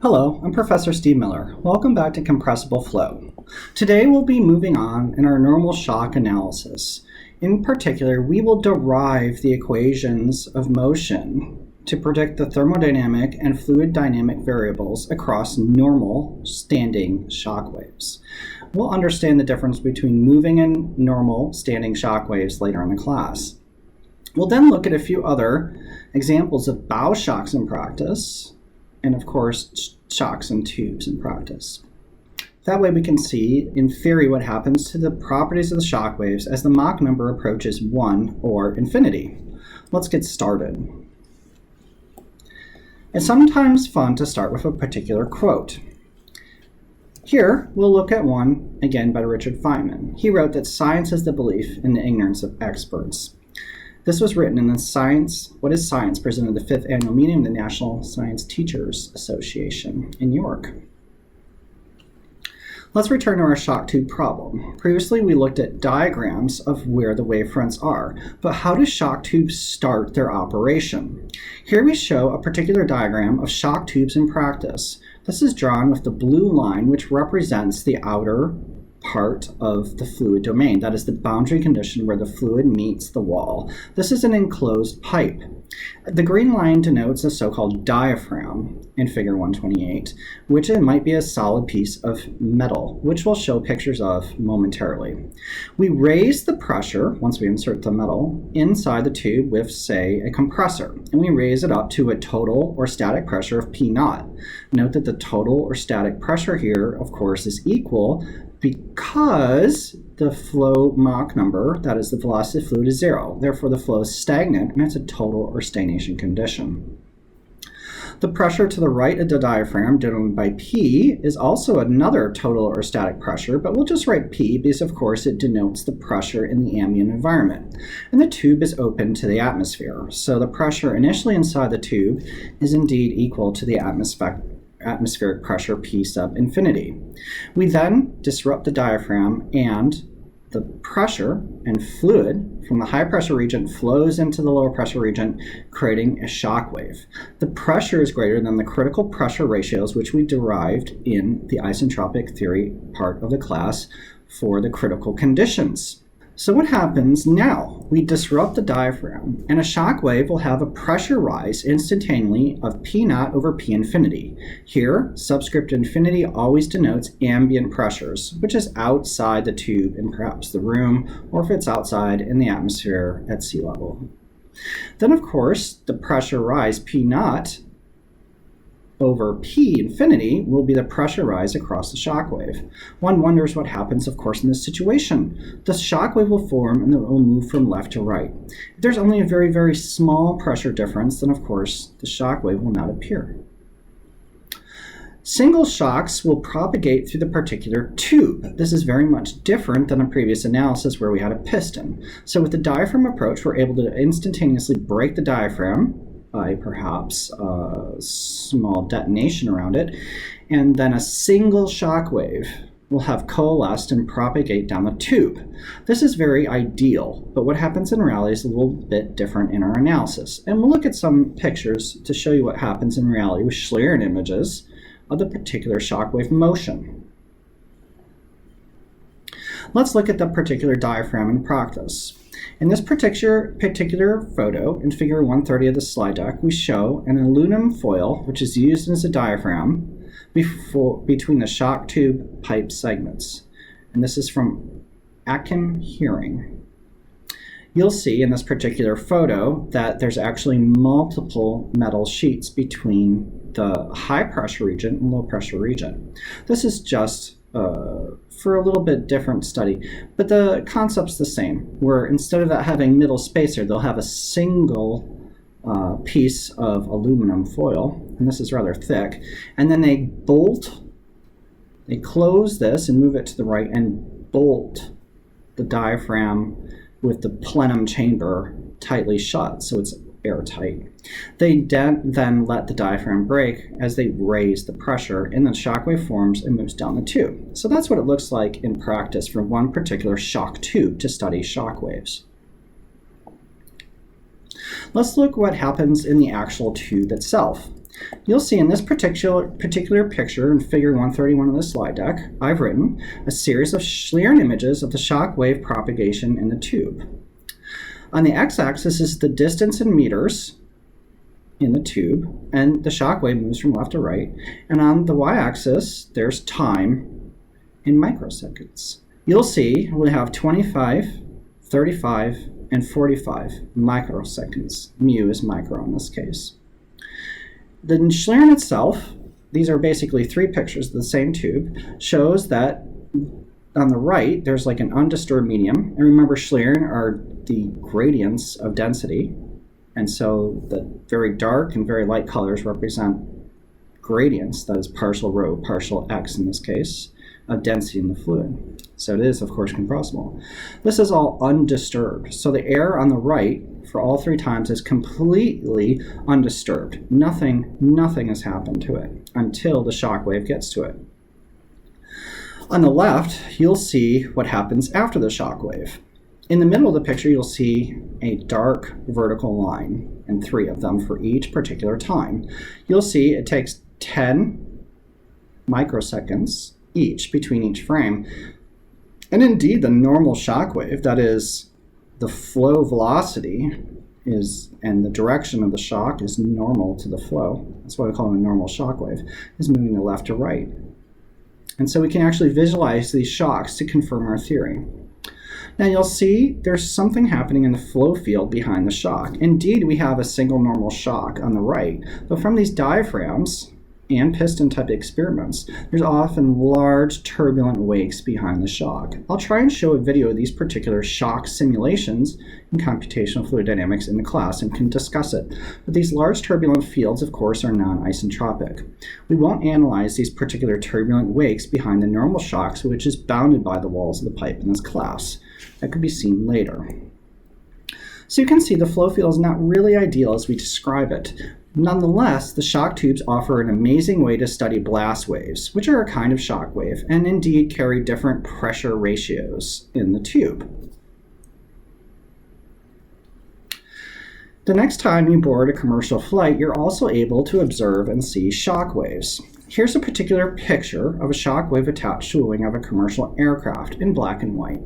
Hello, I'm Professor Steve Miller. Welcome back to Compressible Flow. Today we'll be moving on in our normal shock analysis. In particular, we will derive the equations of motion to predict the thermodynamic and fluid dynamic variables across normal standing shock waves. We'll understand the difference between moving and normal standing shock waves later in the class. We'll then look at a few other examples of bow shocks in practice, and of course, shocks and tubes in practice. That way we can see, in theory, what happens to the properties of the shock waves as the Mach number approaches 1 or infinity. Let's get started. It's sometimes fun to start with a particular quote. Here, we'll look at one, again, by Richard Feynman. He wrote that science is the belief in the ignorance of experts. This was written in the Science, What is Science? Presented at the 5th Annual Meeting of the National Science Teachers Association in New York. Let's return to our shock tube problem. Previously, we looked at diagrams of where the wavefronts are, but how do shock tubes start their operation? Here we show a particular diagram of shock tubes in practice. This is drawn with the blue line, which represents the outer part of the fluid domain. That is the boundary condition where the fluid meets the wall. This is an enclosed pipe. The green line denotes a so-called diaphragm in figure 128, which it might be a solid piece of metal, which we'll show pictures of momentarily. We raise the pressure, once we insert the metal, inside the tube with, say, a compressor, and we raise it up to a total or static pressure of P0. Note that the total or static pressure here, of course, is equal because the flow Mach number, that is the velocity of fluid, is 0. Therefore, the flow is stagnant, and it's a total or stagnation condition. The pressure to the right of the diaphragm, denoted by P, is also another total or static pressure, but we'll just write P because, of course, it denotes the pressure in the ambient environment. And the tube is open to the atmosphere, so the pressure initially inside the tube is indeed equal to the atmospheric pressure P sub infinity. We then disrupt the diaphragm, and the pressure and fluid from the high pressure region flows into the lower pressure region, creating a shock wave. The pressure is greater than the critical pressure ratios, which we derived in the isentropic theory part of the class for the critical conditions. So what happens now? We disrupt the diaphragm, and a shock wave will have a pressure rise instantaneously of P0 over P infinity. Here, subscript infinity always denotes ambient pressures, which is outside the tube in perhaps the room, or if it's outside in the atmosphere at sea level. Then, of course, the pressure rise P0 over P infinity will be the pressure rise across the shock wave. One wonders what happens, of course, in this situation. The shock wave will form and it will move from left to right. If there's only a very, very small pressure difference, then of course the shock wave will not appear. Single shocks will propagate through the particular tube. This is very much different than a previous analysis where we had a piston. So with the diaphragm approach, we're able to instantaneously break the diaphragm by perhaps a small detonation around it, and then a single shock wave will have coalesced and propagate down the tube. This is very ideal, but what happens in reality is a little bit different in our analysis. And we'll look at some pictures to show you what happens in reality with Schlieren images of the particular shock wave motion. Let's look at the particular diaphragm in practice. In this particular photo, in figure 130 of the slide deck, we show an aluminum foil, which is used as a diaphragm between the shock tube pipe segments. And this is from Akin Hearing. You'll see in this particular photo that there's actually multiple metal sheets between the high pressure region and low pressure region. This is just for a little bit different study, but the concept's the same, where instead of that having middle spacer, they'll have a single piece of aluminum foil, and this is rather thick, and then they close this and move it to the right and bolt the diaphragm with the plenum chamber tightly shut, so it's airtight. They then let the diaphragm break as they raise the pressure, and the shock wave forms and moves down the tube. So that's what it looks like in practice for one particular shock tube to study shock waves. Let's look what happens in the actual tube itself. You'll see in this particular picture in figure 131 of the slide deck, I've written a series of Schlieren images of the shock wave propagation in the tube. On the x-axis is the distance in meters in the tube, and the shock wave moves from left to right. And on the y-axis, there's time in microseconds. You'll see we have 25, 35, and 45 microseconds. Mu is micro in this case. The Schlieren itself, these are basically three pictures of the same tube, shows that on the right, there's like an undisturbed medium. And remember, Schlieren are the gradients of density. And so the very dark and very light colors represent gradients, that is partial rho, partial x in this case, of density in the fluid. So it is, of course, compressible. This is all undisturbed. So the air on the right for all three times is completely undisturbed. Nothing has happened to it until the shock wave gets to it. On the left, you'll see what happens after the shock wave. In the middle of the picture, you'll see a dark vertical line, and three of them for each particular time. You'll see it takes 10 microseconds each between each frame. And indeed, the normal shock wave, that is, the flow velocity and the direction of the shock is normal to the flow. That's what I call a normal shock wave, is moving to left to right. And so we can actually visualize these shocks to confirm our theory. Now you'll see there's something happening in the flow field behind the shock. Indeed, we have a single normal shock on the right, but from these diaphragms and piston type experiments, there's often large turbulent wakes behind the shock. I'll try and show a video of these particular shock simulations in computational fluid dynamics in the class and can discuss it. But these large turbulent fields, of course, are non-isentropic. We won't analyze these particular turbulent wakes behind the normal shocks, which is bounded by the walls of the pipe in this class. That could be seen later. So you can see the flow field is not really ideal as we describe it. Nonetheless, the shock tubes offer an amazing way to study blast waves, which are a kind of shock wave, and indeed carry different pressure ratios in the tube. The next time you board a commercial flight, you're also able to observe and see shock waves. Here's a particular picture of a shock wave attached to a wing of a commercial aircraft in black and white.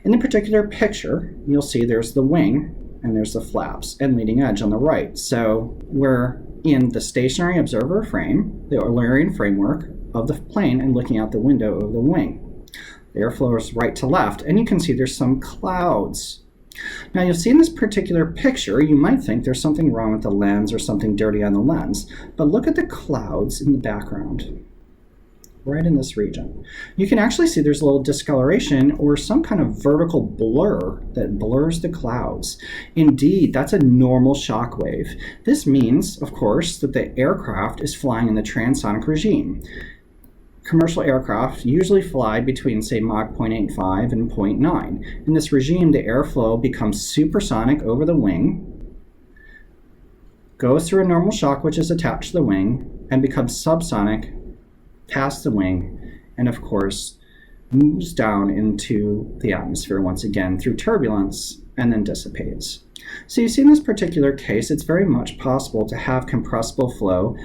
In the particular picture, you'll see there's the wing, and there's the flaps and leading edge on the right. So we're in the stationary observer frame, the Eulerian framework of the plane, and looking out the window of the wing. The airflow is right to left, and you can see there's some clouds. Now you'll see in this particular picture, you might think there's something wrong with the lens or something dirty on the lens, but look at the clouds in the background, right in this region. You can actually see there's a little discoloration or some kind of vertical blur that blurs the clouds. Indeed, that's a normal shock wave. This means, of course, that the aircraft is flying in the transonic regime. Commercial aircraft usually fly between, say, Mach 0.85 and 0.9. In this regime, the airflow becomes supersonic over the wing, goes through a normal shock which is attached to the wing, and becomes subsonic past the wing, and of course moves down into the atmosphere once again through turbulence and then dissipates. So you see in this particular case, it's very much possible to have compressible flow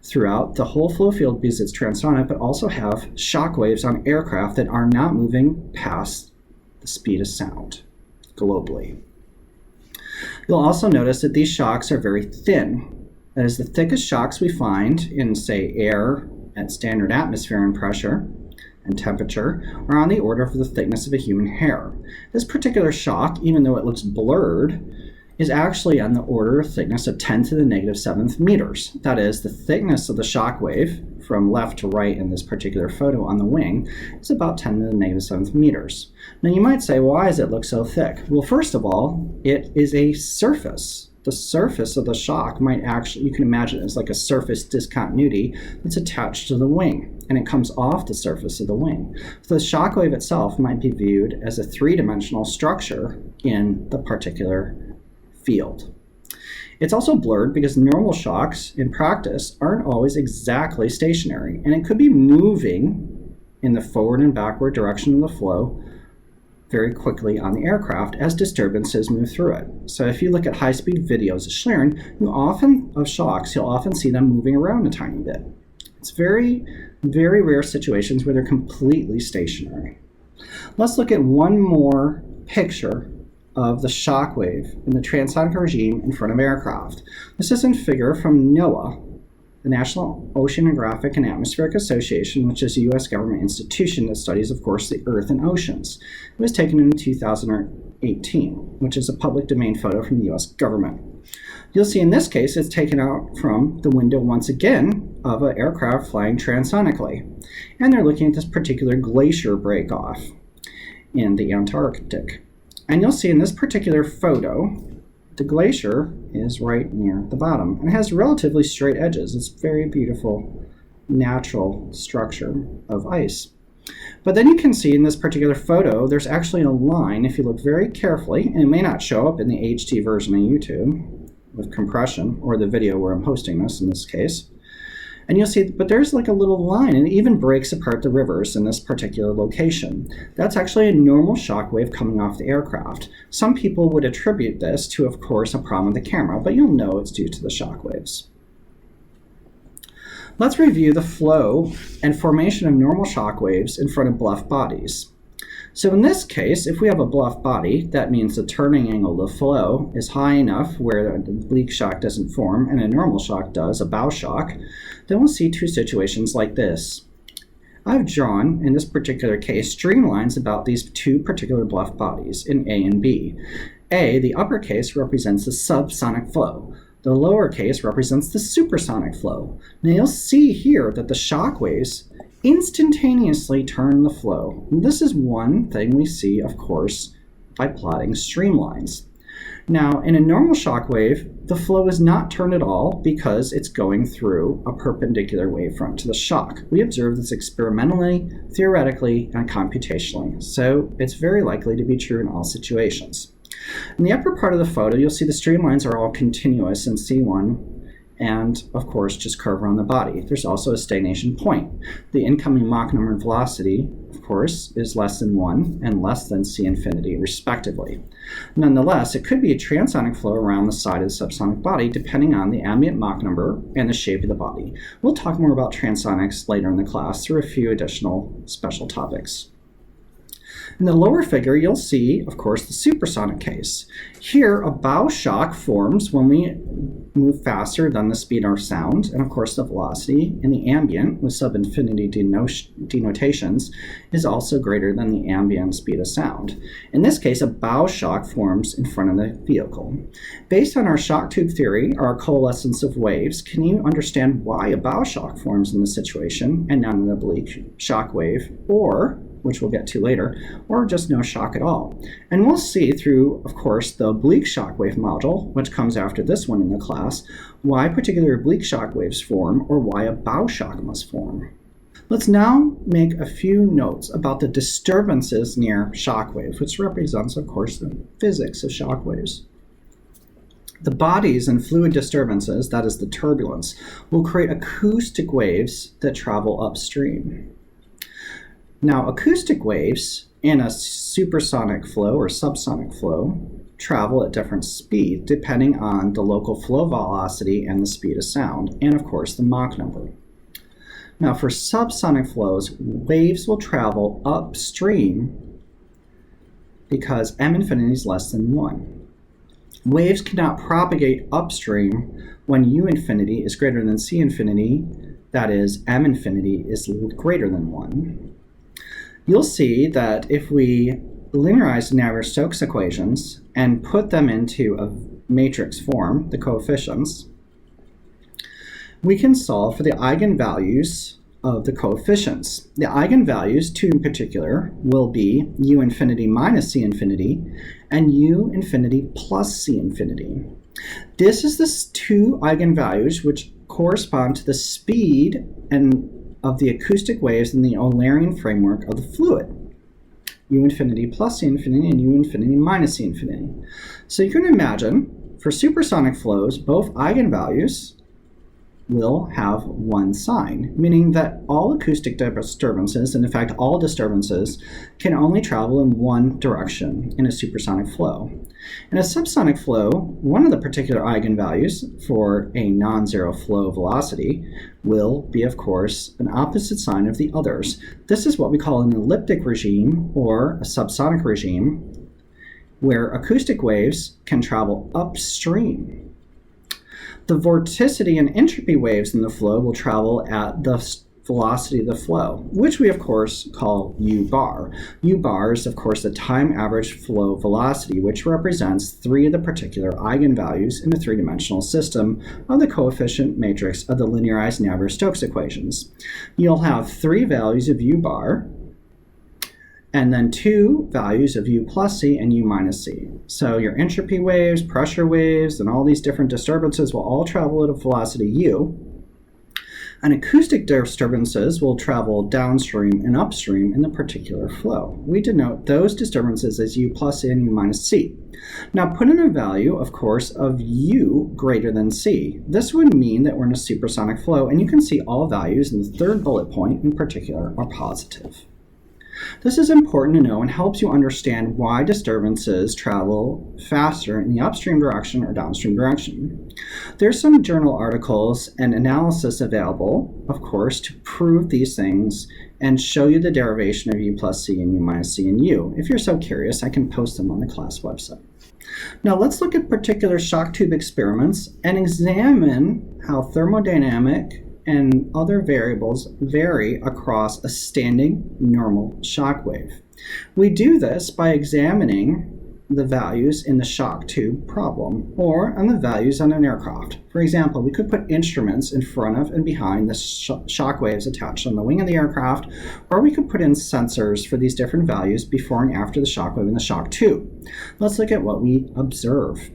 throughout the whole flow field because it's transonic, but also have shock waves on aircraft that are not moving past the speed of sound globally. You'll also notice that these shocks are very thin. That is, the thickest shocks we find in, say, air at standard atmospheric pressure and temperature are on the order of the thickness of a human hair. This particular shock, even though it looks blurred, is actually on the order of thickness of 10 to the negative 7th meters. That is, the thickness of the shock wave from left to right in this particular photo on the wing is about 10 to the negative 7th meters. Now you might say, why does it look so thick? Well, first of all, it is a surface. The surface of the shock might actually, you can imagine it as like a surface discontinuity that's attached to the wing, and it comes off the surface of the wing. So the shock wave itself might be viewed as a three-dimensional structure in the particular field. It's also blurred because normal shocks in practice aren't always exactly stationary, and it could be moving in the forward and backward direction of the flow very quickly on the aircraft as disturbances move through it. So if you look at high-speed videos of Schlieren, you'll often see them moving around a tiny bit. It's very, very rare situations where they're completely stationary. Let's look at one more picture of the shock wave in the transonic regime in front of aircraft. This is a figure from NOAA, the National Oceanographic and Atmospheric Association, which is a U.S. government institution that studies, of course, the Earth and oceans. It was taken in 2018, which is a public domain photo from the U.S. government. You'll see in this case it's taken out from the window once again of an aircraft flying transonically. And they're looking at this particular glacier break-off in the Antarctic. And you'll see in this particular photo, the glacier is right near the bottom and has relatively straight edges. It's very beautiful, natural structure of ice. But then you can see in this particular photo, there's actually a line, if you look very carefully, and it may not show up in the HD version of YouTube with compression, or the video where I'm hosting this in this case. And you'll see, but there's like a little line, and it even breaks apart the rivers in this particular location. That's actually a normal shock wave coming off the aircraft. Some people would attribute this to, of course, a problem with the camera, but you'll know it's due to the shock waves. Let's review the flow and formation of normal shock waves in front of bluff bodies. So in this case, if we have a bluff body, that means the turning angle of the flow is high enough where the oblique shock doesn't form and a normal shock does, a bow shock, then we'll see two situations like this. I've drawn, in this particular case, streamlines about these two particular bluff bodies in A and B. A, the uppercase, represents the subsonic flow. The lowercase represents the supersonic flow. Now you'll see here that the shock waves instantaneously turn the flow. And this is one thing we see, of course, by plotting streamlines. Now, in a normal shock wave, the flow is not turned at all because it's going through a perpendicular wavefront to the shock. We observe this experimentally, theoretically, and computationally, so it's very likely to be true in all situations. In the upper part of the photo, you'll see the streamlines are all continuous in C1, and of course just curve around the body. There's also a stagnation point. The incoming Mach number and velocity, of course, is less than 1 and less than C infinity, respectively. Nonetheless, it could be a transonic flow around the side of the subsonic body depending on the ambient Mach number and the shape of the body. We'll talk more about transonics later in the class through a few additional special topics. In the lower figure, you'll see, of course, the supersonic case. Here, a bow shock forms when we move faster than the speed of sound, and of course the velocity in the ambient, with sub-infinity denotations, is also greater than the ambient speed of sound. In this case, a bow shock forms in front of the vehicle. Based on our shock tube theory, or our coalescence of waves, can you understand why a bow shock forms in this situation and not an oblique shock wave, or, which we'll get to later, or just no shock at all? And we'll see through, of course, the oblique shock wave module, which comes after this one in the class, why particular oblique shock waves form or why a bow shock must form. Let's now make a few notes about the disturbances near shock waves, which represents, of course, the physics of shock waves. The bodies and fluid disturbances, that is the turbulence, will create acoustic waves that travel upstream. Now, acoustic waves in a supersonic flow or subsonic flow travel at different speeds depending on the local flow velocity and the speed of sound, and of course the Mach number. Now, for subsonic flows, waves will travel upstream because m infinity is less than 1. Waves cannot propagate upstream when u infinity is greater than c infinity, that is, m infinity is greater than 1. You'll see that if we linearize Navier-Stokes equations and put them into a matrix form, the coefficients, we can solve for the eigenvalues of the coefficients. The eigenvalues, 2 in particular, will be u infinity minus c infinity and u infinity plus c infinity. This is the two eigenvalues which correspond to the speed and of the acoustic waves in the Eulerian framework of the fluid. U infinity plus C infinity and U infinity minus C infinity. So you can imagine, for supersonic flows, both eigenvalues will have one sign, meaning that all acoustic disturbances, and in fact all disturbances, can only travel in one direction in a supersonic flow. In a subsonic flow, one of the particular eigenvalues for a non-zero flow velocity will be, of course, an opposite sign of the others. This is what we call an elliptic regime or a subsonic regime, where acoustic waves can travel upstream. The vorticity and entropy waves in the flow will travel at the velocity of the flow, which we of course call u bar. U bar is of course the time average flow velocity, which represents three of the particular eigenvalues in the three-dimensional system of the coefficient matrix of the linearized Navier-Stokes equations. You'll have three values of u bar, and then two values of u plus c and u minus c. So your entropy waves, pressure waves, and all these different disturbances will all travel at a velocity u. And acoustic disturbances will travel downstream and upstream in the particular flow. We denote those disturbances as u plus c and u minus c. Now put in a value, of course, of u greater than c. This would mean that we're in a supersonic flow, and you can see all values in the third bullet point in particular are positive. This is important to know and helps you understand why disturbances travel faster in the upstream direction or downstream direction. There's some journal articles and analysis available, of course, to prove these things and show you the derivation of u plus c and u minus c and u. If you're so curious, I can post them on the class website. Now let's look at particular shock tube experiments and examine how thermodynamic and other variables vary across a standing normal shock wave. We do this by examining the values in the shock tube problem or on the values on an aircraft. For example, we could put instruments in front of and behind the shock waves attached on the wing of the aircraft, or we could put in sensors for these different values before and after the shock wave in the shock tube. Let's look at what we observe.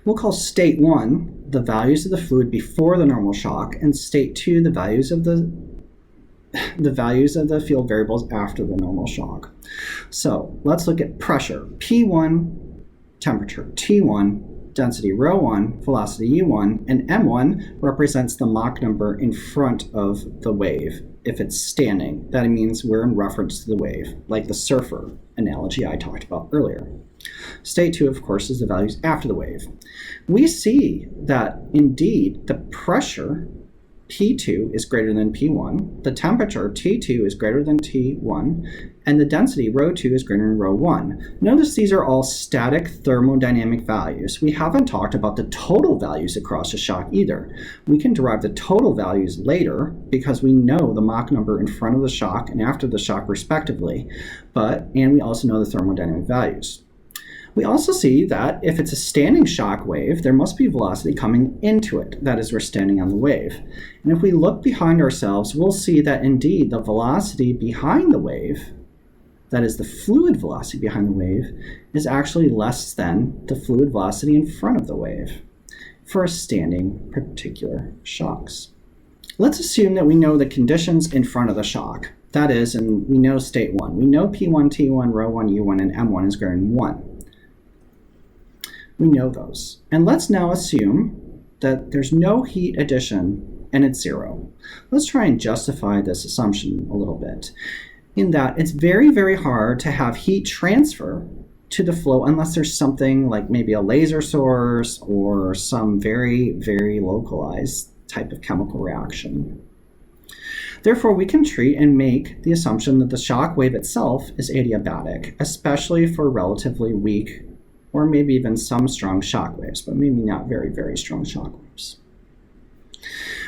We'll call state 1 the values of the fluid before the normal shock, and state 2 the values of the field variables after the normal shock. So let's look at pressure. P1, temperature. T1, density ρ1, velocity u1, and m1 represents the Mach number in front of the wave. If it's standing, that means we're in reference to the wave, like the surfer analogy I talked about earlier. State 2, of course, is the values after the wave. We see that indeed the pressure P2 is greater than P1, the temperature T2 is greater than T1, and the density ρ2 is greater than ρ1. Notice these are all static thermodynamic values. We haven't talked about the total values across a shock either. We can derive the total values later because we know the Mach number in front of the shock and after the shock respectively, and we also know the thermodynamic values. We also see that if it's a standing shock wave, there must be velocity coming into it. That is, we're standing on the wave. And if we look behind ourselves, we'll see that indeed the velocity behind the wave, that is the fluid velocity behind the wave, is actually less than the fluid velocity in front of the wave for standing particular shocks. Let's assume that we know the conditions in front of the shock. That is, and we know state 1. We know P1, T1, ρ1, u1, and m1 is greater than 1. We know those. And let's now assume that there's no heat addition and it's 0. Let's try and justify this assumption a little bit, in that it's very, very hard to have heat transfer to the flow unless there's something like maybe a laser source or some very, very localized type of chemical reaction. Therefore, we can treat and make the assumption that the shock wave itself is adiabatic, especially for relatively weak or maybe even some strong shock waves, but maybe not very, very strong shock waves.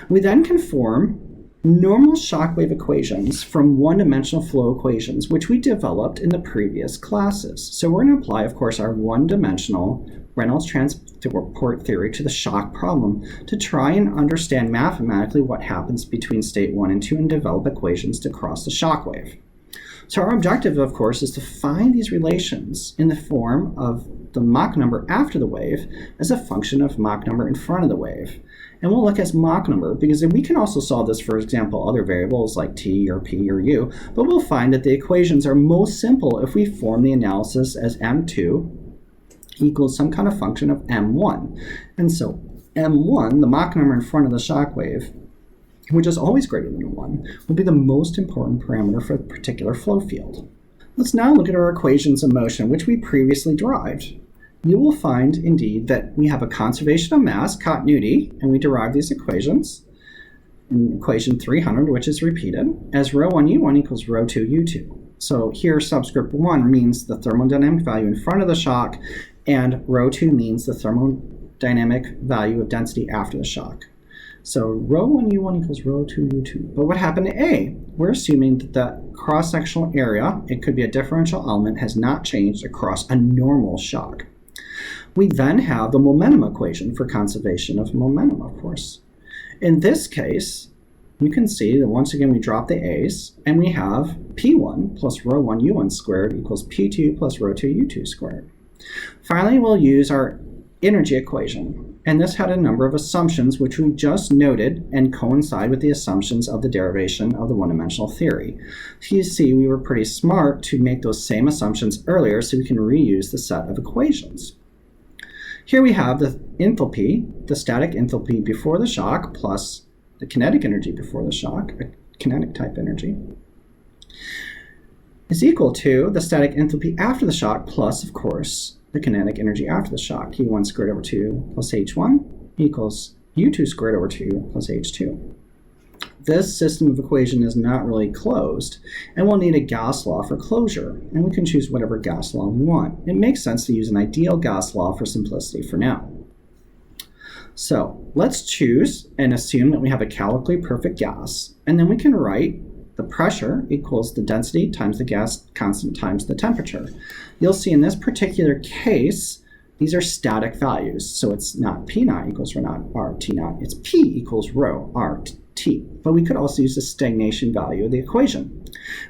We then can form normal shock wave equations from one-dimensional flow equations, which we developed in the previous classes. So we're going to apply, of course, our one-dimensional Reynolds transport theory to the shock problem to try and understand mathematically what happens between state 1 and 2 and develop equations to cross the shock wave. So our objective, of course, is to find these relations in the form of the Mach number after the wave as a function of Mach number in front of the wave. And we'll look at Mach number because we can also solve this, for example, other variables like t or p or u, but we'll find that the equations are most simple if we form the analysis as m2 equals some kind of function of m1. And so M1, the Mach number in front of the shock wave, which is always greater than 1, will be the most important parameter for a particular flow field. Let's now look at our equations of motion, which we previously derived. You will find, indeed, that we have a conservation of mass, continuity, and we derive these equations in equation 300, which is repeated, as ρ1u1 equals ρ2u2. So here subscript 1 means the thermodynamic value in front of the shock, and ρ2 means the thermodynamic value of density after the shock. So ρ1u1 equals ρ2u2. But what happened to A? We're assuming that the cross-sectional area, it could be a differential element, has not changed across a normal shock. We then have the momentum equation for conservation of momentum, of course. In this case, you can see that once again we drop the A's, and we have P1 plus ρ1u1 squared equals P2 plus ρ2u2 squared. Finally, we'll use our energy equation, and this had a number of assumptions which we just noted and coincide with the assumptions of the derivation of the one-dimensional theory. So you see we were pretty smart to make those same assumptions earlier so we can reuse the set of equations. Here we have the enthalpy, the static enthalpy before the shock, plus the kinetic energy before the shock, a kinetic type energy, is equal to the static enthalpy after the shock plus, of course, the kinetic energy after the shock. U1 squared over 2 plus H1 equals U2 squared over 2 plus H2. This system of equation is not really closed, and we'll need a Gauss law for closure, and we can choose whatever Gauss law we want. It makes sense to use an ideal Gauss law for simplicity for now. So let's choose and assume that we have a calically perfect gas, and then we can write the pressure equals the density times the gas constant times the temperature. You'll see in this particular case, these are static values, so it's not P naught equals rho naught R T naught, it's P equals rho R T. But we could also use the stagnation value of the equation.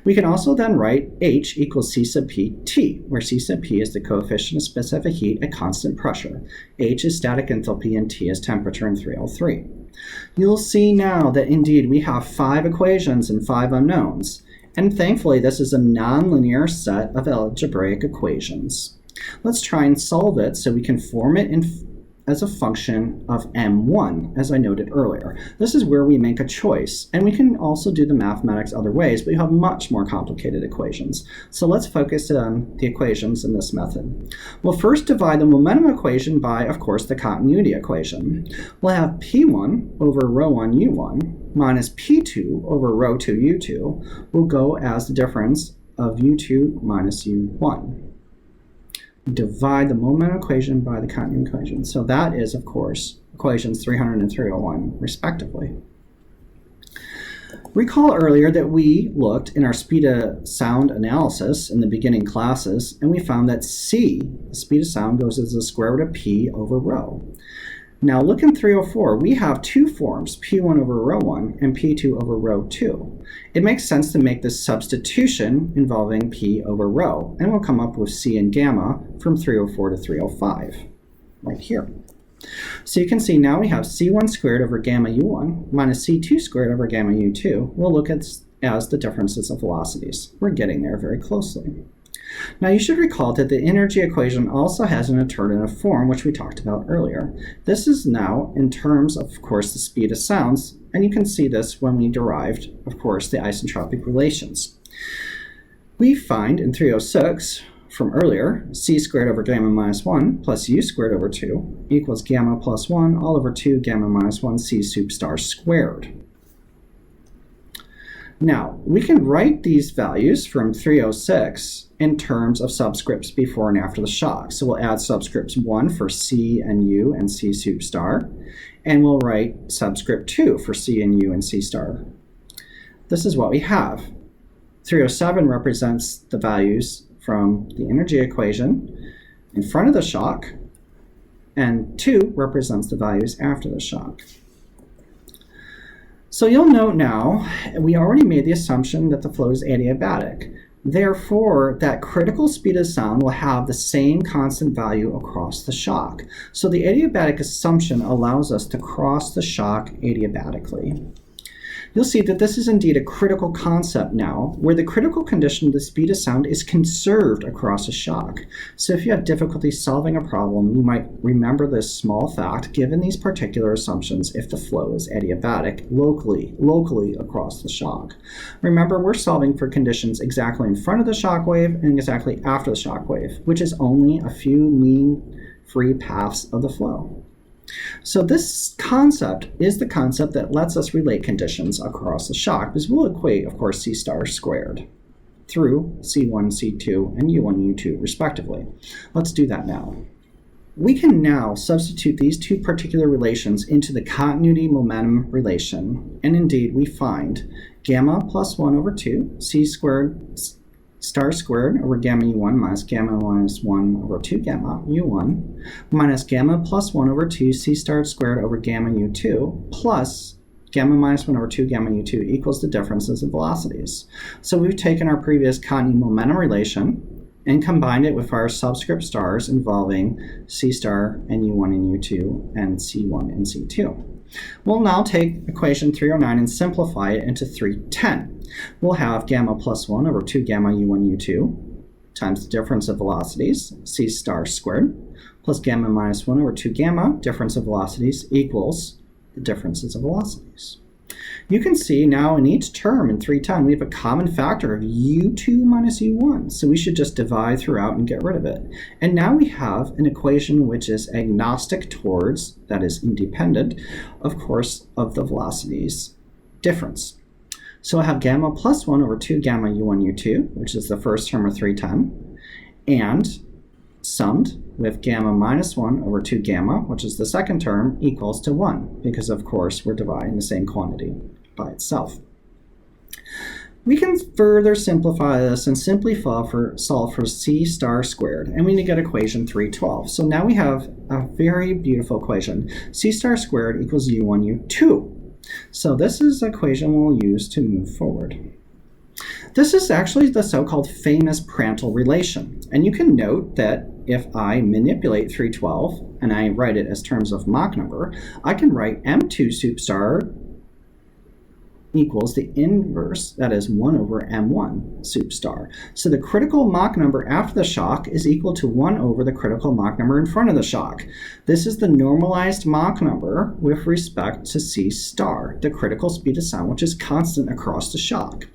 We can also then write H equals C sub P T, where C sub P is the coefficient of specific heat at constant pressure. H is static enthalpy and T is temperature in 303. You'll see now that indeed we have 5 equations and 5 unknowns. And thankfully this is a nonlinear set of algebraic equations. Let's try and solve it so we can form it as a function of M1, as I noted earlier. This is where we make a choice, and we can also do the mathematics other ways, but you have much more complicated equations. So let's focus on the equations in this method. We'll first divide the momentum equation by, of course, the continuity equation. We'll have P1 over ρ1u1 minus P2 over ρ2u2 will go as the difference of u2 minus u1. Divide the momentum equation by the continuity equation. So that is, of course, equations 300 and 301, respectively. Recall earlier that we looked in our speed of sound analysis in the beginning classes, and we found that C, the speed of sound, goes as the square root of P over rho. Now look in 304, we have 2 forms, P1 over ρ1 and P2 over ρ2. It makes sense to make this substitution involving P over rho, and we'll come up with C and gamma from 304 to 305, right here. So you can see now we have C1 squared over gamma u1 minus C2 squared over gamma u2. We'll look at as the differences of velocities. We're getting there very closely. Now you should recall that the energy equation also has an alternative form, which we talked about earlier. This is now in terms of course, the speed of sounds, and you can see this when we derived, of course, the isentropic relations. We find in 306 from earlier, c squared over gamma minus 1 plus u squared over 2 equals gamma plus 1 all over 2 gamma minus 1 c sup star squared. Now, we can write these values from 306 in terms of subscripts before and after the shock. So we'll add subscripts 1 for C and U and C sup star, and we'll write subscript 2 for C and U and C star. This is what we have. 307 represents the values from the energy equation in front of the shock, and 2 represents the values after the shock. So you'll note now, we already made the assumption that the flow is adiabatic. Therefore, that critical speed of sound will have the same constant value across the shock. So the adiabatic assumption allows us to cross the shock adiabatically. You'll see that this is indeed a critical concept now, where the critical condition of the speed of sound is conserved across a shock. So if you have difficulty solving a problem, you might remember this small fact given these particular assumptions if the flow is adiabatic locally across the shock. Remember, we're solving for conditions exactly in front of the shock wave and exactly after the shock wave, which is only a few mean-free paths of the flow. So this concept is the concept that lets us relate conditions across the shock, because we'll equate, of course, C star squared through C1, C2, and U1, U2, respectively. Let's do that now. We can now substitute these two particular relations into the continuity momentum relation, and indeed we find gamma plus 1 over 2, C squared star squared over gamma U1 minus gamma minus 1 over 2 gamma U1 minus gamma plus 1 over 2 C star squared over gamma U2 plus gamma minus 1 over 2 gamma U2 equals the differences in velocities. So we've taken our previous continuity momentum relation and combined it with our subscript stars involving C star and U1 and U2 and C1 and C2. We'll now take equation 309 and simplify it into 310. We'll have gamma plus 1 over 2 gamma U1 U2 times the difference of velocities, C star squared, plus gamma minus 1 over 2 gamma, difference of velocities, equals the differences of velocities. You can see now in each term in 310 we have a common factor of U2 minus U1, so we should just divide throughout and get rid of it. And now we have an equation which is agnostic towards, that is independent, of course, of the velocities difference. So I have gamma plus 1 over 2 gamma U1 U2, which is the first term of 310, and summed with gamma minus 1 over 2 gamma, which is the second term, equals to 1, because of course we're dividing the same quantity by itself. We can further simplify this and simply solve for C star squared, and we get equation 312. So now we have a very beautiful equation. C star squared equals U1 U2. So this is the equation we'll use to move forward. This is actually the so-called famous Prandtl relation. And you can note that if I manipulate 312 and I write it as terms of Mach number, I can write M2 sup star equals the inverse, that is 1 over M1 sup star. So the critical Mach number after the shock is equal to 1 over the critical Mach number in front of the shock. This is the normalized Mach number with respect to C star, the critical speed of sound, which is constant across the shock.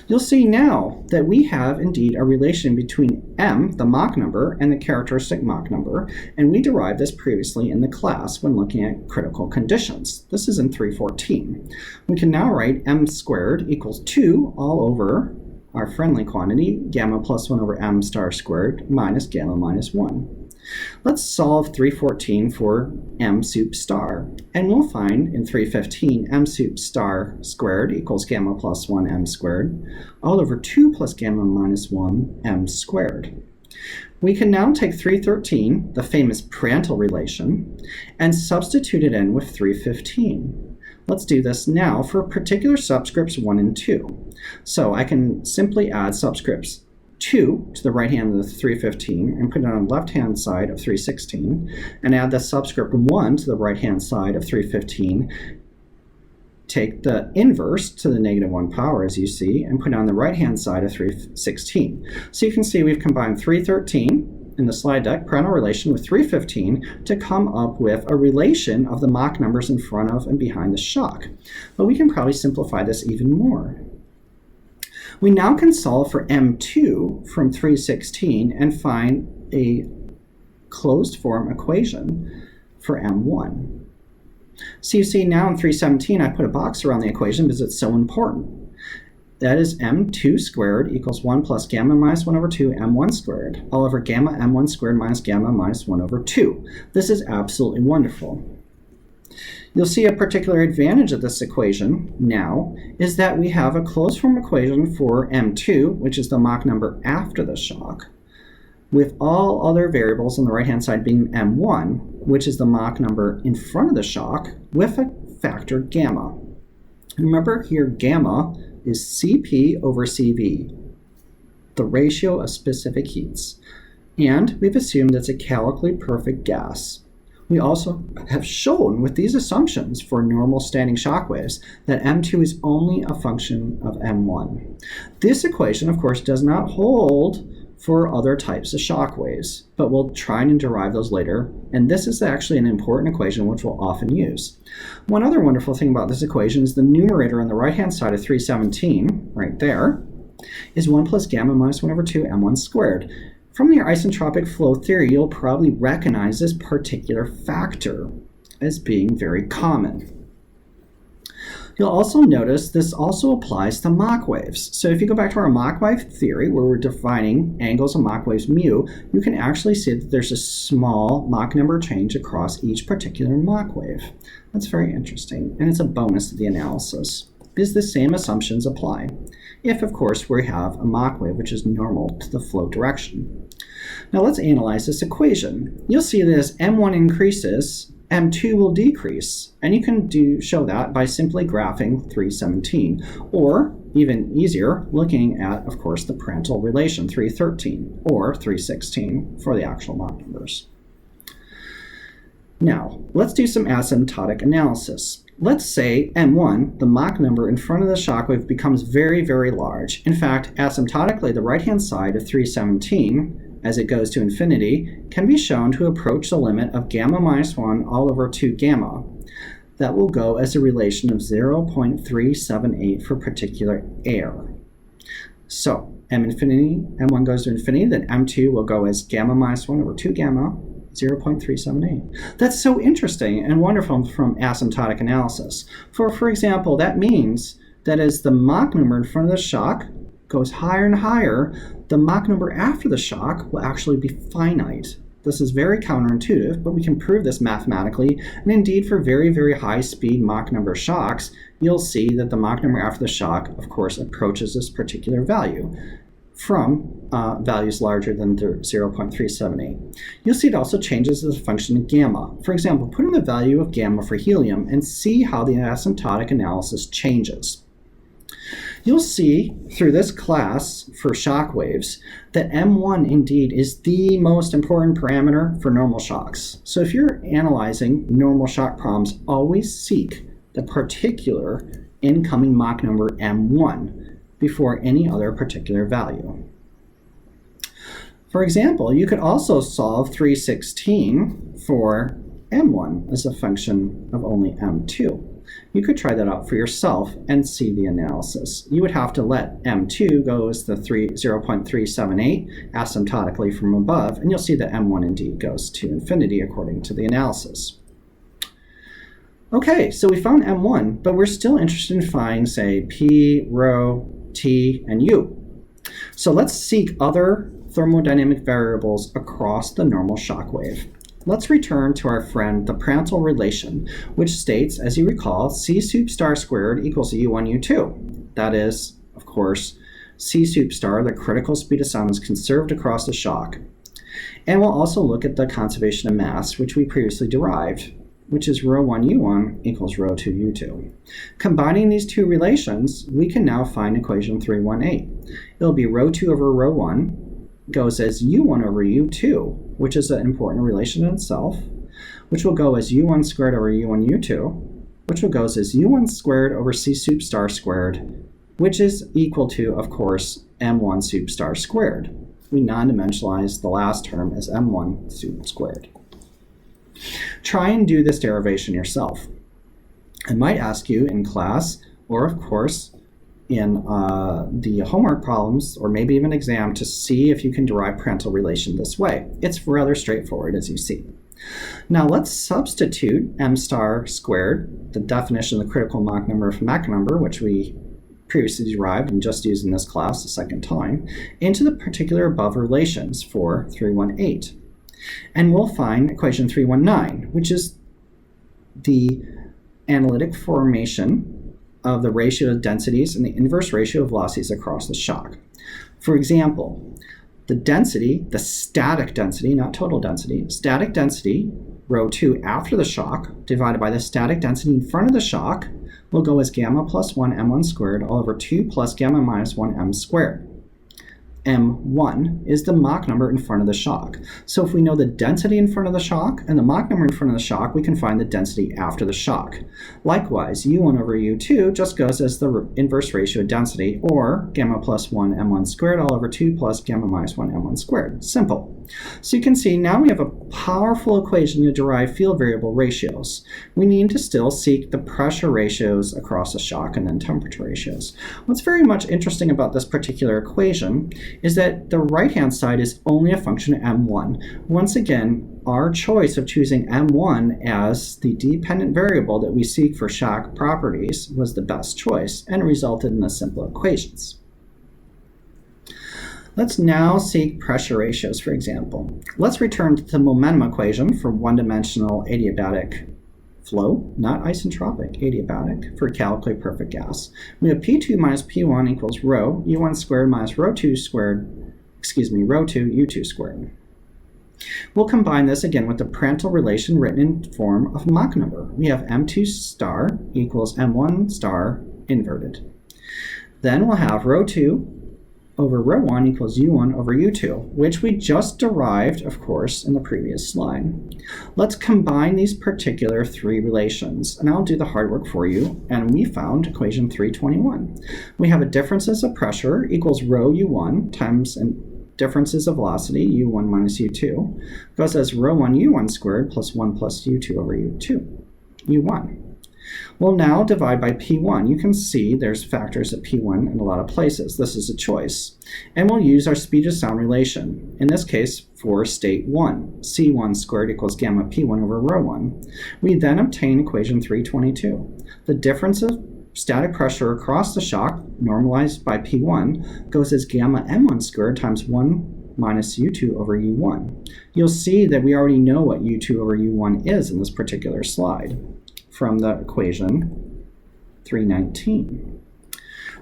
You'll see now that we have indeed a relation between m, the Mach number, and the characteristic Mach number, and we derived this previously in the class when looking at critical conditions. This is in 314. We can now write m squared equals 2 all over our friendly quantity, gamma plus 1 over m star squared minus gamma minus 1. Let's solve 314 for m sup star, and we'll find in 315 m sup star squared equals gamma plus 1 m squared all over 2 plus gamma minus 1 m squared. We can now take 313, the famous Prandtl relation, and substitute it in with 315. Let's do this now for particular subscripts 1 and 2. So I can simply add subscripts 2 to the right hand of the 315 and put it on the left hand side of 316, and add the subscript 1 to the right hand side of 315. Take the inverse to the negative 1 power, as you see, and put it on the right hand side of 316. So you can see we've combined 313 in the slide deck, Prandtl relation, with 315 to come up with a relation of the Mach numbers in front of and behind the shock. But we can probably simplify this even more. We now can solve for M2 from 316 and find a closed form equation for M1. So you see now in 317 I put a box around the equation because it's so important. That is M2 squared equals 1 plus gamma minus 1 over 2 M1 squared all over gamma M1 squared minus gamma minus 1 over 2. This is absolutely wonderful. You'll see a particular advantage of this equation now is that we have a closed form equation for M2, which is the Mach number after the shock, with all other variables on the right-hand side being M1, which is the Mach number in front of the shock, with a factor gamma. Remember here, gamma is Cp over Cv, the ratio of specific heats. And we've assumed it's a calically perfect gas. We also have shown with these assumptions for normal standing shock waves that m2 is only a function of m1. This equation, of course, does not hold for other types of shock waves, but we'll try and derive those later, and this is actually an important equation which we'll often use. One other wonderful thing about this equation is the numerator on the right-hand side of 317, right there, is 1 plus gamma minus 1 over 2 m1 squared. From your isentropic flow theory, you'll probably recognize this particular factor as being very common. You'll also notice this also applies to Mach waves. So if you go back to our Mach wave theory, where we're defining angles of Mach waves mu, you can actually see that there's a small Mach number change across each particular Mach wave. That's very interesting, and it's a bonus to the analysis, because the same assumptions apply. If, of course, we have a Mach wave which is normal to the flow direction. Now let's analyze this equation. You'll see that as m1 increases, m2 will decrease, and you can show that by simply graphing 317, or even easier, looking at, of course, the parental relation 313 or 316 for the actual Mach numbers. Now, let's do some asymptotic analysis. Let's say m1, the Mach number in front of the shock wave, becomes very, very large. In fact, asymptotically, the right-hand side of 317, as it goes to infinity, can be shown to approach the limit of gamma minus 1 all over 2 gamma. That will go as a relation of 0.378 for particular air. So, m1 goes to infinity, then m2 will go as gamma minus 1 over 2 gamma, 0.378. That's so interesting and wonderful from asymptotic analysis. For example, that means that as the Mach number in front of the shock goes higher and higher, the Mach number after the shock will actually be finite. This is very counterintuitive, but we can prove this mathematically, and indeed for very, very high speed Mach number shocks, you'll see that the Mach number after the shock, of course, approaches this particular value from values larger than 0.378. You'll see it also changes as a function of gamma. For example, put in the value of gamma for helium and see how the asymptotic analysis changes. You'll see through this class for shock waves that m1 indeed is the most important parameter for normal shocks. So if you're analyzing normal shock problems, always seek the particular incoming Mach number m1 before any other particular value. For example, you could also solve 316 for m1 as a function of only m2. You could try that out for yourself and see the analysis. You would have to let m2 go as the 0.378 asymptotically from above, and you'll see that m1 indeed goes to infinity according to the analysis. Okay, so we found m1, but we're still interested in finding, say, p, rho, t, and u. So let's seek other thermodynamic variables across the normal shock wave. Let's return to our friend, the parental relation, which states, as you recall, c sup star squared equals u1, u2. That is, of course, c sup star, the critical speed of sound, is conserved across the shock. And we'll also look at the conservation of mass, which we previously derived, which is rho1 u1 equals rho2 u2. Combining these two relations, we can now find equation 318. It'll be rho2 over rho1 goes as u1 over u2, which is an important relation in itself, which will go as u1 squared over u1 u2, which will go as u1 squared over c sup star squared, which is equal to, of course, m1 sup star squared. We non-dimensionalize the last term as m1 sup squared. Try and do this derivation yourself. I might ask you in class, or of course, in the homework problems, or maybe even exam, to see if you can derive parental relation this way. It's rather straightforward, as you see. Now let's substitute m star squared, the definition of the critical Mach number from Mach number, which we previously derived and just used in this class the second time, into the particular above relations for 318. And we'll find equation 319, which is the analytic formation of the ratio of densities and the inverse ratio of velocities across the shock. For example, the density, the static density, not total density, static density, rho2 after the shock, divided by the static density in front of the shock, will go as gamma plus 1 m1 squared all over 2 plus gamma minus 1 m squared. M1 is the Mach number in front of the shock. So if we know the density in front of the shock and the Mach number in front of the shock, we can find the density after the shock. Likewise, U1 over U2 just goes as the inverse ratio of density, or gamma plus 1 M1 squared all over 2 plus gamma minus 1 M1 squared. Simple. So you can see now we have a powerful equation to derive field variable ratios. We need to still seek the pressure ratios across the shock and then temperature ratios. What's very much interesting about this particular equation is that the right-hand side is only a function of M1. Once again, our choice of choosing M1 as the dependent variable that we seek for shock properties was the best choice and resulted in the simple equations. Let's now seek pressure ratios, for example. Let's return to the momentum equation for one-dimensional adiabatic flow, not isentropic, adiabatic, for calculate perfect gas. We have P2 minus P1 equals rho U1 squared minus rho 2 U2 squared. We'll combine this again with the parental relation written in form of Mach number. We have M2 star equals M1 star inverted. Then we'll have rho 2 over rho 1 equals U1 over U2, which we just derived, of course, in the previous slide. Let's combine these particular three relations, and I'll do the hard work for you, and we found equation 321. We have a differences of pressure equals rho U1 times differences of velocity, U1 minus U2, goes as rho 1 U1 squared plus 1 plus U2 over U1. We'll now divide by P1. You can see there's factors at P1 in a lot of places. This is a choice. And we'll use our speed of sound relation, in this case for state 1. C1 squared equals gamma P1 over rho 1. We then obtain equation 322. The difference of static pressure across the shock, normalized by P1, goes as gamma M1 squared times 1 minus U2 over U1. You'll see that we already know what U2 over U1 is in this particular slide from the equation 319.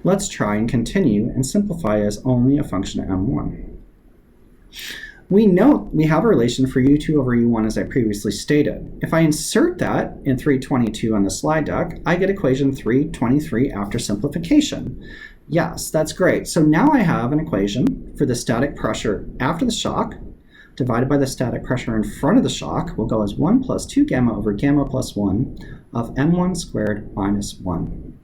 Let's try and continue and simplify as only a function of M1. We note we have a relation for U2 over U1 as I previously stated. If I insert that in 322 on the slide deck, I get equation 323 after simplification. Yes, that's great. So now I have an equation for the static pressure after the shock divided by the static pressure in front of the shock will go as 1 plus 2 gamma over gamma plus 1 of M1 squared minus 1.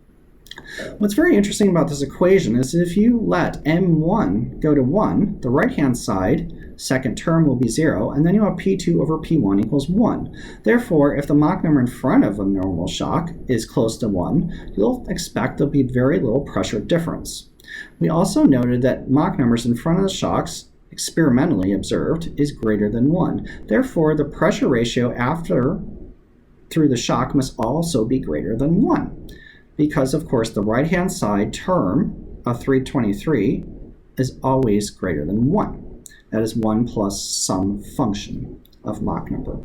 What's very interesting about this equation is if you let M1 go to 1, the right-hand side, second term will be 0, and then you have P2 over P1 equals 1. Therefore, if the Mach number in front of a normal shock is close to 1, you'll expect there'll be very little pressure difference. We also noted that Mach numbers in front of the shocks experimentally observed is greater than 1. Therefore, the pressure ratio through the shock must also be greater than 1. Because, of course, the right-hand side term of 323 is always greater than 1. That is 1 plus some function of Mach number.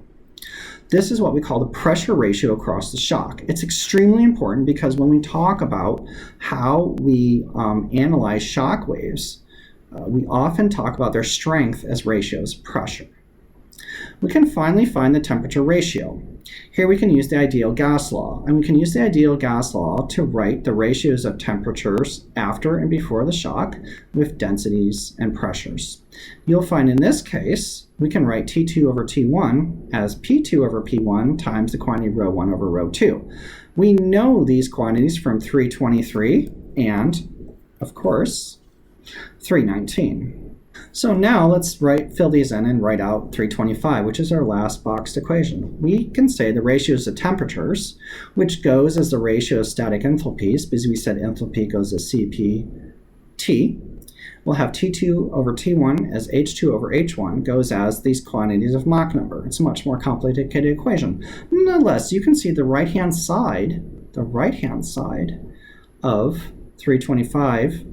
This is what we call the pressure ratio across the shock. It's extremely important because when we talk about how we analyze shock waves, we often talk about their strength as ratios of pressure. We can finally find the temperature ratio. Here we can use the ideal gas law, and we can use the ideal gas law to write the ratios of temperatures after and before the shock with densities and pressures. You'll find in this case, we can write T2 over T1 as P2 over P1 times the quantity rho 1 over rho 2. We know these quantities from 323 and, of course, 319. So now let's fill these in and write out 325, which is our last boxed equation. We can say the ratios of temperatures, which goes as the ratio of static enthalpies, because we said enthalpy goes as CP/T. We'll have T2 over T1 as H2 over H1 goes as these quantities of Mach number. It's a much more complicated equation. Nonetheless, you can see the right-hand side of 325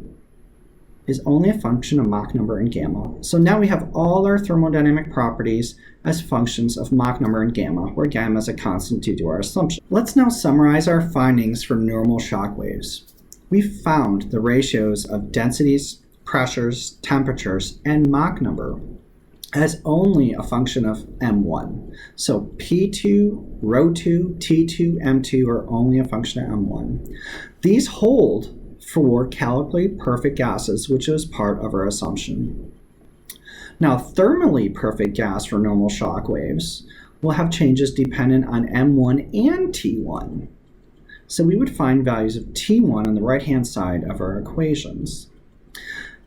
is only a function of Mach number and gamma. So now we have all our thermodynamic properties as functions of Mach number and gamma, where gamma is a constant due to our assumption. Let's now summarize our findings for normal shock waves. We found the ratios of densities, pressures, temperatures, and Mach number as only a function of M1. So P2, rho 2, T2, M2 are only a function of M1. These hold for chemically perfect gases, which is part of our assumption. Now, thermally perfect gas for normal shock waves will have changes dependent on M1 and T1. So we would find values of T1 on the right-hand side of our equations.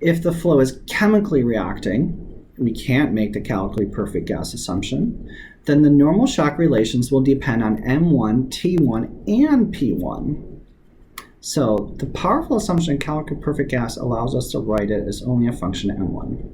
If the flow is chemically reacting, we can't make the chemically perfect gas assumption, then the normal shock relations will depend on M1, T1, and P1. So the powerful assumption in chemically perfect gas allows us to write it as only a function of M1.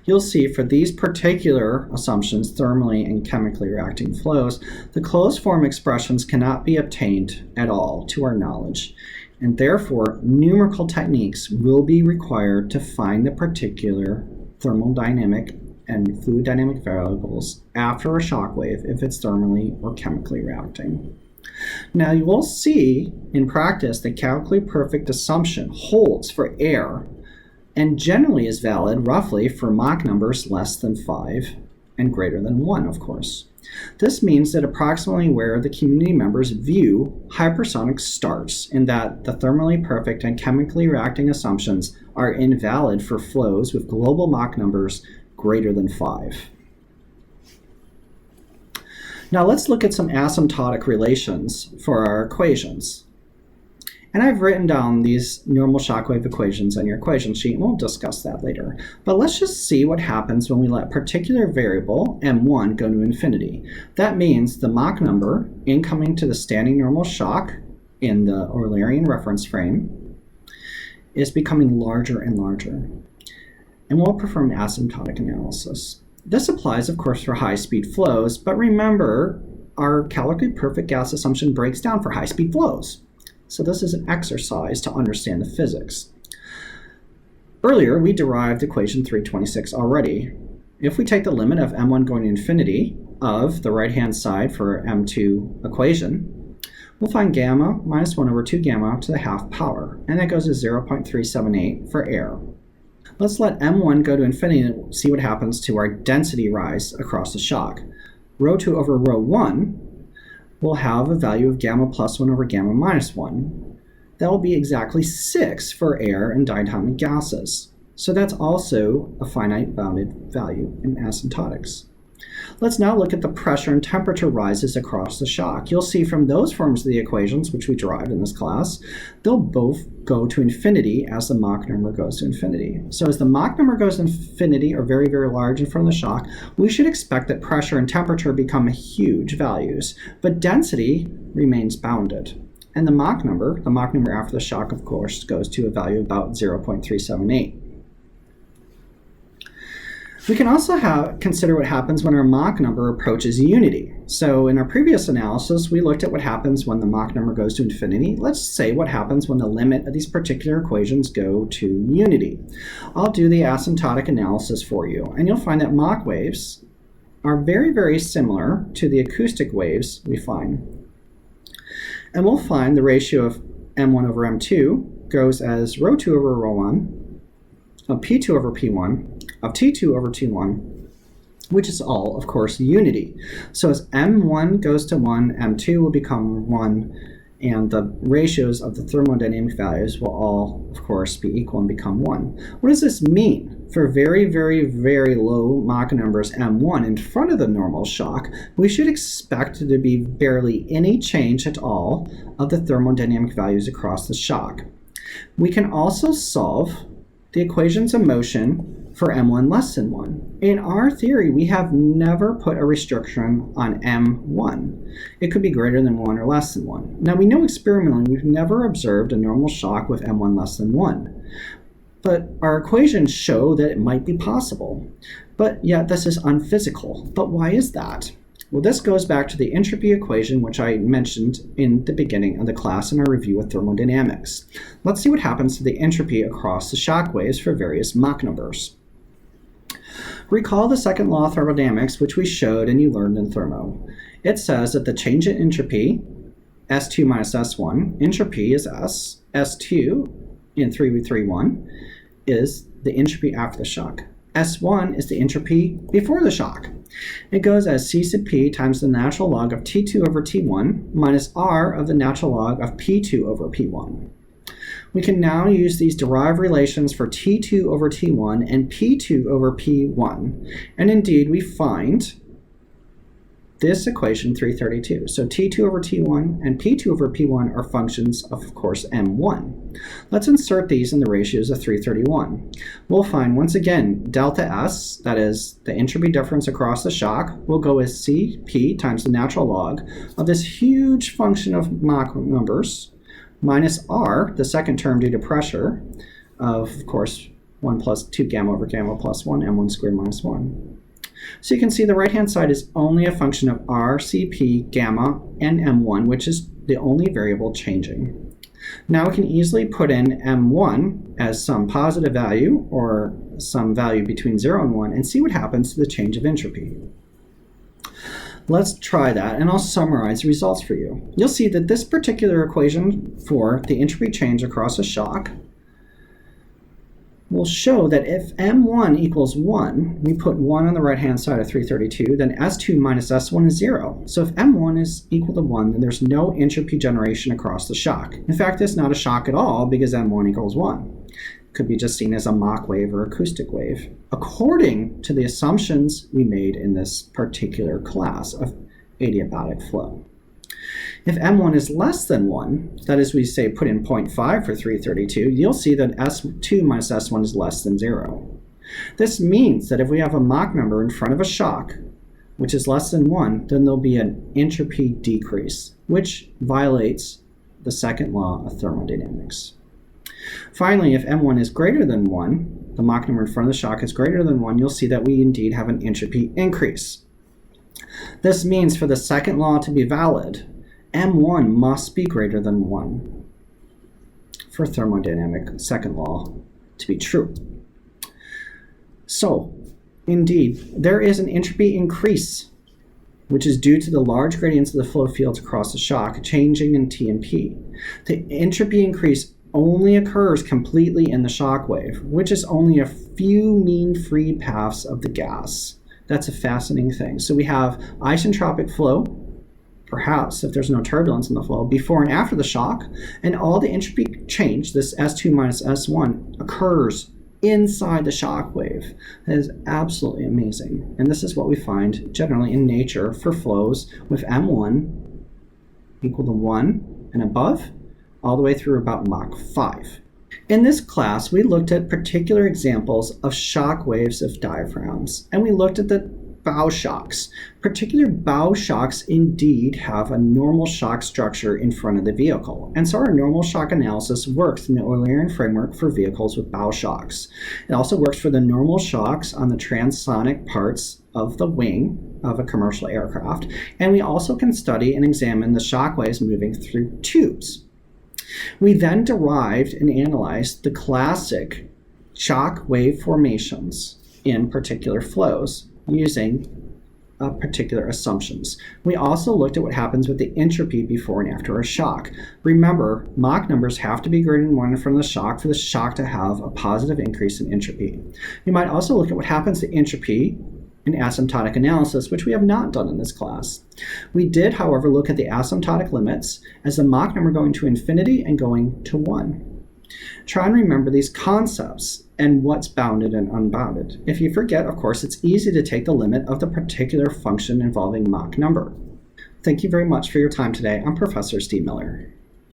You'll see for these particular assumptions, thermally and chemically reacting flows, the closed form expressions cannot be obtained at all to our knowledge, and therefore numerical techniques will be required to find the particular thermodynamic and fluid dynamic variables after a shock wave if it's thermally or chemically reacting. Now you will see in practice the chemically perfect assumption holds for air and generally is valid roughly for Mach numbers less than 5 and greater than 1, of course. This means that approximately where the community members view hypersonic starts in that the thermally perfect and chemically reacting assumptions are invalid for flows with global Mach numbers greater than 5. Now let's look at some asymptotic relations for our equations. And I've written down these normal shockwave equations on your equation sheet, and we'll discuss that later. But let's just see what happens when we let particular variable, m1, go to infinity. That means the Mach number incoming to the standing normal shock in the Eulerian reference frame is becoming larger and larger. And we'll perform asymptotic analysis. This applies, of course, for high-speed flows, but remember, our chemically perfect gas assumption breaks down for high-speed flows. So this is an exercise to understand the physics. Earlier, we derived equation 326 already. If we take the limit of m1 going to infinity of the right-hand side for m2 equation, we'll find gamma minus 1 over 2 gamma to the half power, and that goes to 0.378 for air. Let's let m1 go to infinity and see what happens to our density rise across the shock. Rho 2 over rho 1 will have a value of gamma plus 1 over gamma minus 1. That will be exactly 6 for air and diatomic gases. So that's also a finite bounded value in asymptotics. Let's now look at the pressure and temperature rises across the shock. You'll see from those forms of the equations, which we derived in this class, they'll both go to infinity as the Mach number goes to infinity. So as the Mach number goes to infinity, or very, very large in front of the shock, we should expect that pressure and temperature become huge values, but density remains bounded. And the Mach number after the shock, of course, goes to a value of about 0.378. We can also consider what happens when our Mach number approaches unity. So in our previous analysis, we looked at what happens when the Mach number goes to infinity. Let's say what happens when the limit of these particular equations go to unity. I'll do the asymptotic analysis for you, and you'll find that Mach waves are very, very similar to the acoustic waves we find. And we'll find the ratio of m1 over m2 goes as rho 2 over rho 1, of p2 over p1, of T2 over T1, which is all, of course, unity. So as M1 goes to 1, M2 will become 1, and the ratios of the thermodynamic values will all, of course, be equal and become 1. What does this mean? For very, very, very low Mach numbers M1 in front of the normal shock, we should expect there to be barely any change at all of the thermodynamic values across the shock. We can also solve the equations of motion for m1 less than 1. In our theory, we have never put a restriction on m1. It could be greater than 1 or less than 1. Now we know experimentally we've never observed a normal shock with m1 less than 1. But our equations show that it might be possible. But yet this is unphysical. But why is that? Well, this goes back to the entropy equation, which I mentioned in the beginning of the class in our review of thermodynamics. Let's see what happens to the entropy across the shock waves for various Mach numbers. Recall the second law of thermodynamics, which we showed and you learned in thermo. It says that the change in entropy, S2 minus S1, entropy is S, S2 in 331 is the entropy after the shock. S1 is the entropy before the shock. It goes as C sub P times the natural log of T2 over T1 minus R of the natural log of P2 over P1. We can now use these derived relations for T2 over T1 and P2 over P1. And indeed, we find this equation 332. So T2 over T1 and P2 over P1 are functions of course, M1. Let's insert these in the ratios of 331. We'll find, once again, delta S, that is the entropy difference across the shock, will go as Cp times the natural log of this huge function of Mach numbers minus R, the second term due to pressure, of course, 1 plus 2 gamma over gamma plus 1, M1 squared minus 1. So you can see the right-hand side is only a function of R, Cp, gamma, and M1, which is the only variable changing. Now we can easily put in M1 as some positive value or some value between 0 and 1 and see what happens to the change of entropy. Let's try that, and I'll summarize the results for you. You'll see that this particular equation for the entropy change across a shock will show that if M1 equals 1, we put 1 on the right-hand side of 332, then S2 minus S1 is 0. So if M1 is equal to 1, then there's no entropy generation across the shock. In fact, it's not a shock at all because M1 equals 1. It could be just seen as a Mach wave or acoustic wave, according to the assumptions we made in this particular class of adiabatic flow. If M1 is less than 1, that is, we say put in 0.5 for 332, you'll see that S2 minus S1 is less than 0. This means that if we have a Mach number in front of a shock, which is less than 1, then there'll be an entropy decrease, which violates the second law of thermodynamics. Finally, if M1 is greater than 1, the Mach number in front of the shock is greater than 1, you'll see that we indeed have an entropy increase. This means for the second law to be valid, M1 must be greater than 1 for thermodynamic second law to be true. So, indeed, there is an entropy increase, which is due to the large gradients of the flow fields across the shock changing in T and P. The entropy increase only occurs completely in the shock wave, which is only a few mean free paths of the gas. That's a fascinating thing. So we have isentropic flow, perhaps if there's no turbulence in the flow, before and after the shock, and all the entropy change, this S2 minus S1, occurs inside the shock wave. That is absolutely amazing. And this is what we find generally in nature for flows with M1 equal to 1 and above, all the way through about Mach 5. In this class, we looked at particular examples of shock waves of diaphragms, and we looked at the bow shocks. Particular bow shocks indeed have a normal shock structure in front of the vehicle, and so our normal shock analysis works in the Eulerian framework for vehicles with bow shocks. It also works for the normal shocks on the transonic parts of the wing of a commercial aircraft, and we also can study and examine the shock waves moving through tubes. We then derived and analyzed the classic shock wave formations in particular flows using particular assumptions. We also looked at what happens with the entropy before and after a shock. Remember, Mach numbers have to be greater than 1 in front of the shock for the shock to have a positive increase in entropy. We might also look at what happens to entropy in asymptotic analysis, which we have not done in this class. We did, however, look at the asymptotic limits as the Mach number going to infinity and going to 1. Try and remember these concepts and what's bounded and unbounded. If you forget, of course, it's easy to take the limit of the particular function involving Mach number. Thank you very much for your time today. I'm Professor Steve Miller.